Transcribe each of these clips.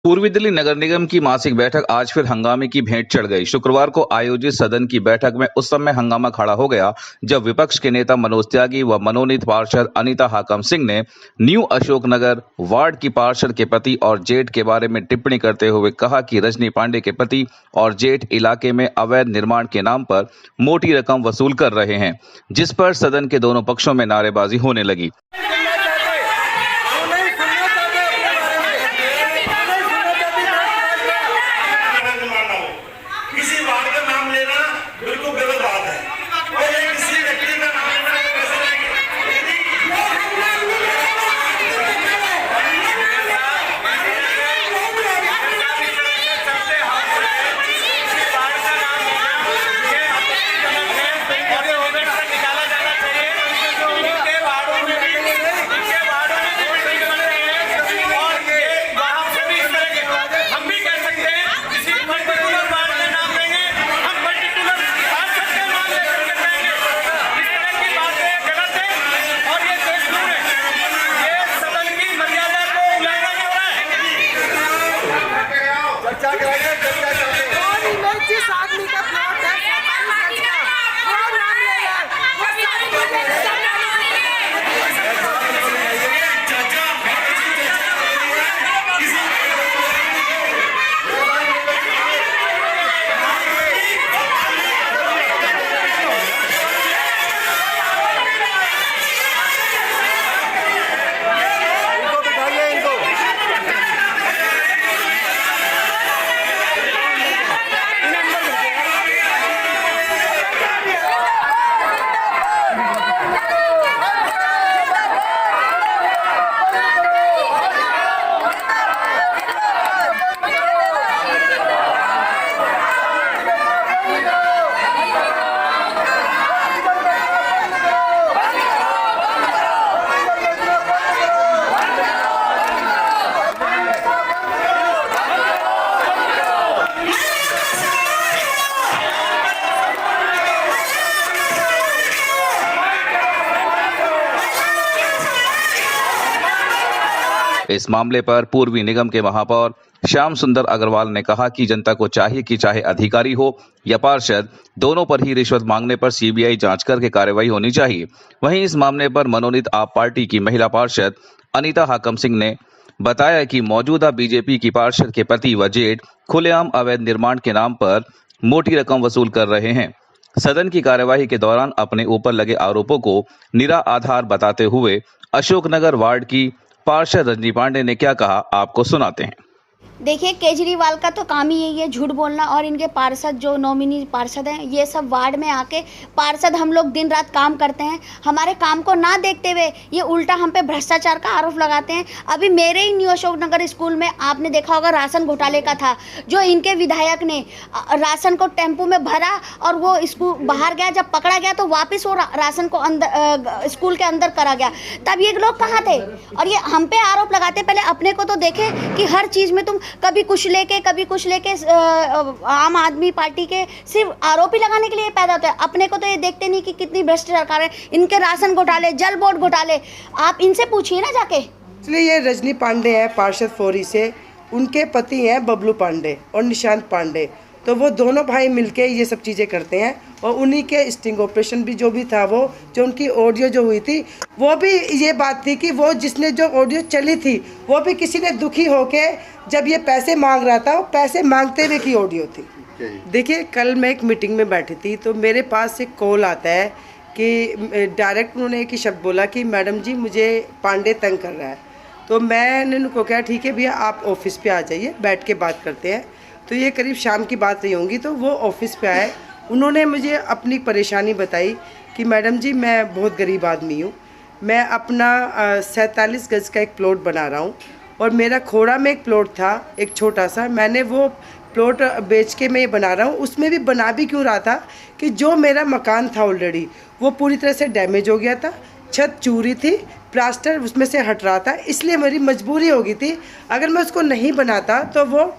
पूर्वी दिल्ली नगर निगम की मासिक बैठक आज फिर हंगामे की भेंट चढ़ गई। शुक्रवार को आयोजित सदन की बैठक में उस समय हंगामा खड़ा हो गया जब विपक्ष के नेता मनोज त्यागी व मनोनीत पार्षद अनीता हाकम सिंह ने न्यू अशोकनगर वार्ड की पार्षद के पति और जेठ के बारे में टिप्पणी करते हुए कहा कि रजनी पांडे के पति और जेठ इलाके में अवैध निर्माण के नाम पर मोटी रकम वसूल कर रहे हैं, जिस पर सदन के दोनों पक्षों में नारेबाजी होने लगी। किसी वार्ड का नाम लेना बिल्कुल गलत बात है। पहले किसी व्यक्ति का नाम लेना कैसे जिस आदमी का प्लॉट है वो नाम ले रहा है, वो सारी इस मामले पर पूर्वी निगम के महापौर श्याम सुंदर अग्रवाल ने कहा कि जनता को चाहिए कि चाहे अधिकारी हो या पार्षद, दोनों पर ही रिश्वत मांगने पर सीबीआई जांच करके कार्रवाई होनी चाहिए। वहीं इस मामले पर मनोनीत आप पार्टी की महिला पार्षद अनीता हाकम सिंह ने बताया कि मौजूदा बीजेपी की पार्षद के पति व जेठ खुलेआम अवैध निर्माण के नाम पर मोटी रकम वसूल कर रहे हैं। सदन की कार्यवाही के दौरान अपने ऊपर लगे आरोपों को निरा आधार बताते हुए अशोकनगर वार्ड की पार्षद रजनी पांडे ने क्या कहा, आपको सुनाते हैं। देखिए, केजरीवाल का तो काम ही यही है झूठ बोलना, और इनके पार्षद जो नॉमिनी पार्षद हैं ये सब वार्ड में आके पार्षद हम लोग दिन रात काम करते हैं, हमारे काम को ना देखते हुए ये उल्टा हम पे भ्रष्टाचार का आरोप लगाते हैं। अभी मेरे ही न्यू अशोकनगर स्कूल में आपने देखा होगा राशन घोटाले का था, जो इनके विधायक ने राशन को टेम्पो में भरा और वो स्कूल बाहर गया, जब पकड़ा गया तो वापस वो राशन को अंदर स्कूल के अंदर करा गया। तब ये लोग कहाँ थे? और ये हम पे आरोप लगाते। पहले अपने को तो देखे कि हर चीज़ में तुम कभी कुछ लेके आम आदमी पार्टी के सिर्फ आरोप ही लगाने के लिए पैदा होता है। अपने को तो ये देखते नहीं कि कितनी भ्रष्ट सरकार है। इनके राशन घोटाले, जल बोर्ड घोटाले, आप इनसे पूछिए ना जाके। इसलिए ये रजनी पांडे है पार्षद फोरी से, उनके पति हैं बबलू पांडे और निशांत पांडे, तो वो दोनों भाई मिलके ये सब चीज़ें करते हैं। और उन्हीं के स्टिंग ऑपरेशन भी जो भी था, वो जो उनकी ऑडियो जो हुई थी, वो भी ये बात थी कि वो जिसने जो ऑडियो चली थी वो भी किसी ने दुखी होके जब ये पैसे मांग रहा था, वो पैसे मांगते हुए की ऑडियो थी। देखिए, कल मैं एक मीटिंग में बैठी थी तो मेरे पास एक कॉल आता है कि डायरेक्ट उन्होंने एक ही शब्द बोला कि मैडम जी मुझे पांडे तंग कर रहा है। तो मैंने उनको कहा ठीक है भैया, आप ऑफिस पे आ जाइए, बैठ के बात करते हैं। तो ये करीब शाम की बात रही होंगी, तो वो ऑफिस पे आए। उन्होंने मुझे अपनी परेशानी बताई कि मैडम जी मैं बहुत गरीब आदमी हूँ, मैं अपना 47 गज का एक प्लॉट बना रहा हूँ और मेरा खोड़ा में एक प्लॉट था एक छोटा सा, मैंने वो प्लॉट बेच के मैं ये बना रहा हूँ। उसमें भी बना भी क्यों रहा था कि जो मेरा मकान था ऑलरेडी वो पूरी तरह से डैमेज हो गया था, छत चूरी थी, प्लास्टर उसमें से हट रहा था, इसलिए मेरी मजबूरी हो गई थी। अगर मैं उसको नहीं बनाता तो वो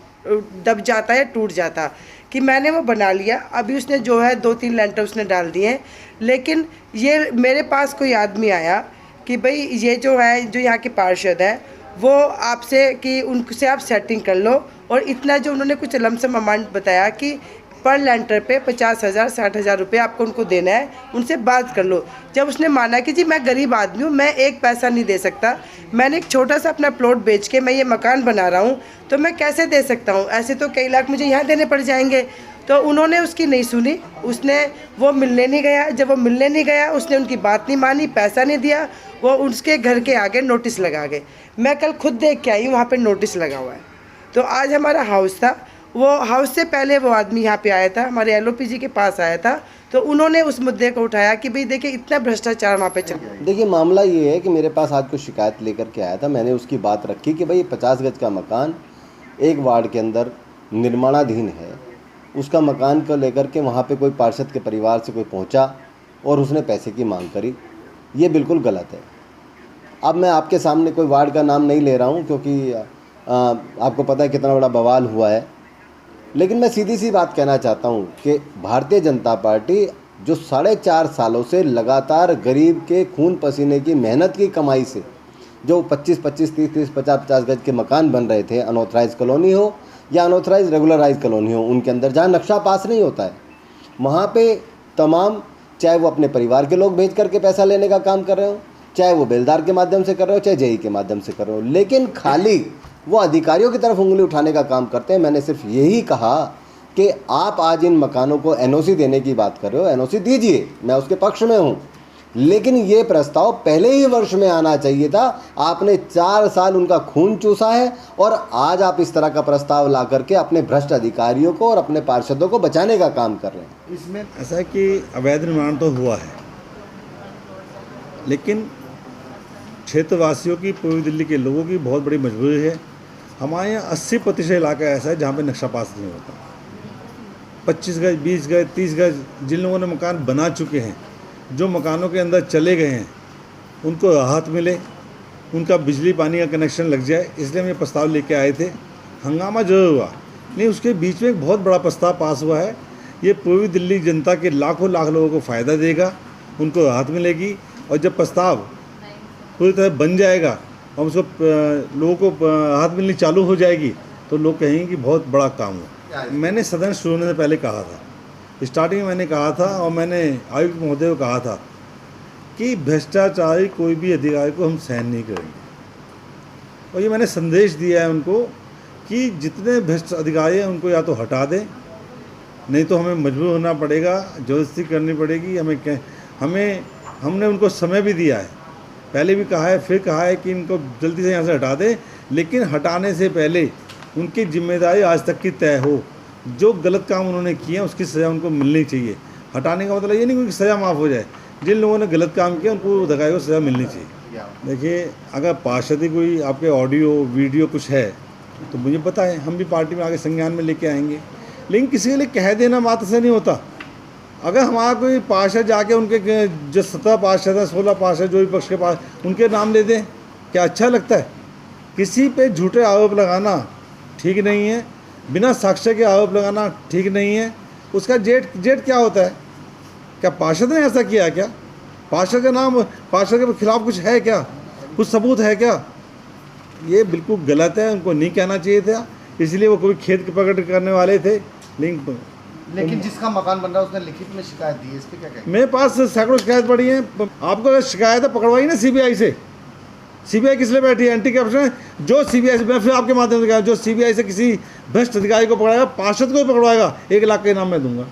दब जाता या टूट जाता, कि मैंने वो बना लिया। अभी उसने जो है 2-3 लेंटर उसने डाल दिए, लेकिन ये मेरे पास कोई आदमी आया कि भाई ये जो है जो यहाँ के पार्षद है वो आपसे कि उनसे आप सेटिंग कर लो। और इतना जो उन्होंने कुछ लमसम अमाउंट बताया कि पर लेंटर पे 50,000 60,000 रुपये आपको उनको देना है, उनसे बात कर लो। जब उसने माना कि जी मैं गरीब आदमी हूँ, मैं एक पैसा नहीं दे सकता, मैंने एक छोटा सा अपना प्लॉट बेच के मैं ये मकान बना रहा हूँ, तो मैं कैसे दे सकता हूँ, ऐसे तो कई लाख मुझे यहाँ देने पड़ जाएंगे। तो उन्होंने उसकी नहीं सुनी, वो मिलने नहीं गया। जब वो मिलने नहीं गया, उसने उनकी बात नहीं मानी, पैसा नहीं दिया, वो उसके घर के आगे नोटिस लगा गए। मैं कल खुद देख के आई हूँ, वहाँ पे नोटिस लगा हुआ है। तो आज हमारा हाउस था, वो हाउस से पहले वो आदमी यहाँ पे आया था, हमारे LOP के पास आया था, तो उन्होंने उस मुद्दे को उठाया कि भाई देखिए इतना भ्रष्टाचार वहाँ पे चल रहा है। देखिए मामला ये है कि मेरे पास आज कुछ शिकायत लेकर के आया था, मैंने उसकी बात रखी कि भाई 50 गज का मकान एक वार्ड के अंदर निर्माणाधीन है, उसका मकान को लेकर के वहाँ पे कोई पार्षद के परिवार से कोई पहुँचा और उसने पैसे की मांग करी, ये बिल्कुल गलत है। अब मैं आपके सामने कोई वार्ड का नाम नहीं ले रहा हूँ क्योंकि आपको पता है कितना बड़ा बवाल हुआ है, लेकिन मैं सीधी सी बात कहना चाहता हूँ कि भारतीय जनता पार्टी जो 4.5 सालों से लगातार गरीब के खून पसीने की मेहनत की कमाई से जो 25-25, 30-30, 50-50 गज के मकान बन रहे थे, अनऑथराइज कॉलोनी हो या अनऑथराइज रेगुलराइज कॉलोनी हो, उनके अंदर जहाँ नक्शा पास नहीं होता है, वहाँ पे तमाम, चाहे वो अपने परिवार के लोग भेज करके पैसा लेने का काम कर रहे हो, चाहे वो बेलदार के माध्यम से कर रहे हो, चाहे जेई के माध्यम से कर रहे हो, लेकिन खाली वो अधिकारियों की तरफ उंगली उठाने का काम करते हैं। मैंने सिर्फ यही कहा कि आप आज इन मकानों को NOC देने की बात कर रहे हो, NOC दीजिए, मैं उसके पक्ष में हूँ, लेकिन ये प्रस्ताव पहले ही वर्ष में आना चाहिए था। आपने 4 साल उनका खून चूसा है और आज आप इस तरह का प्रस्ताव ला करके अपने भ्रष्ट अधिकारियों को और अपने पार्षदों को बचाने का काम कर रहे हैं। इसमें ऐसा है कि अवैध निर्माण तो हुआ है, लेकिन क्षेत्रवासियों की, पूर्वी दिल्ली के लोगों की बहुत बड़ी मजबूरी है। हमारे यहाँ 80% इलाका ऐसा है जहाँ पे नक्शा पास नहीं होता। 25 गज, 20 गज, 30 गज जिन लोगों ने मकान बना चुके हैं, जो मकानों के अंदर चले गए हैं, उनको राहत मिले, उनका बिजली पानी का कनेक्शन लग जाए, इसलिए हम ये प्रस्ताव लेके आए थे। हंगामा जरूर हुआ, नहीं उसके बीच में एक बहुत बड़ा प्रस्ताव पास हुआ है। ये पूर्वी दिल्ली जनता के लाखों लाख लोगों को फ़ायदा देगा, उनको राहत मिलेगी। और जब प्रस्ताव पूरी तरह बन जाएगा और उसको लोगों को राहत मिलनी चालू हो जाएगी, तो लोग कहेंगे कि बहुत बड़ा काम हुआ। मैंने सदन शुरू होने से पहले कहा था, स्टार्टिंग में मैंने कहा था और मैंने आयुक्त महोदय को कहा था कि भ्रष्टाचारी कोई भी अधिकारी को हम सहन नहीं करेंगे। और ये मैंने संदेश दिया है उनको कि जितने भ्रष्ट अधिकारी हैं उनको या तो हटा दें, नहीं तो हमें मजबूर होना पड़ेगा, ज़बरदस्ती करनी पड़ेगी। हमने उनको समय भी दिया है, पहले भी कहा है, फिर कहा है कि इनको जल्दी से यहाँ से हटा दें, लेकिन हटाने से पहले उनकी जिम्मेदारी आज तक की तय हो। जो गलत काम उन्होंने किए हैं उसकी सज़ा उनको मिलनी चाहिए। हटाने का मतलब ये नहीं कि सज़ा माफ़ हो जाए, जिन लोगों ने गलत काम किया उनको अधिकारी को सज़ा मिलनी चाहिए। देखिए, अगर पार्षद कोई आपके ऑडियो वीडियो कुछ है तो मुझे पता है, हम भी पार्टी में आगे संज्ञान में लेके आएंगे, लेकिन किसी के लिए कह देना मात्र से नहीं होता। अगर हमारा कोई पार्षद जाके उनके जो 17 पार्षद हैं, 16 पार्षद जो विपक्ष के पास, उनके नाम ले दें, क्या अच्छा लगता है? किसी पे झूठे आरोप लगाना ठीक नहीं है, बिना साक्ष्य के आरोप लगाना ठीक नहीं है। उसका जेठ क्या होता है? क्या पार्षद ने ऐसा किया क्या? पार्षद का नाम, पार्षद के खिलाफ कुछ है क्या? कुछ सबूत है क्या? ये बिल्कुल गलत है, उनको नहीं कहना चाहिए था, इसलिए वो कोई खेद प्रकट करने वाले थे। लेकिन जिसका मकान बन रहा है उसने लिखित में शिकायत दी है, इस पर क्या कहेंगे? मेरे पास सैकड़ों शिकायत पड़ी हैं। आपको अगर शिकायत है पकड़वाई ना CBI से। CBI किस लिए बैठी है? एंटी करप्शन है। जो CBI से, मैं फिर आपके माध्यम से कहा, जो CBI से किसी भ्रष्ट अधिकारी को पकड़ाएगा, पार्षद को पकड़वाएगा, 1 लाख के इनाम मैं दूंगा।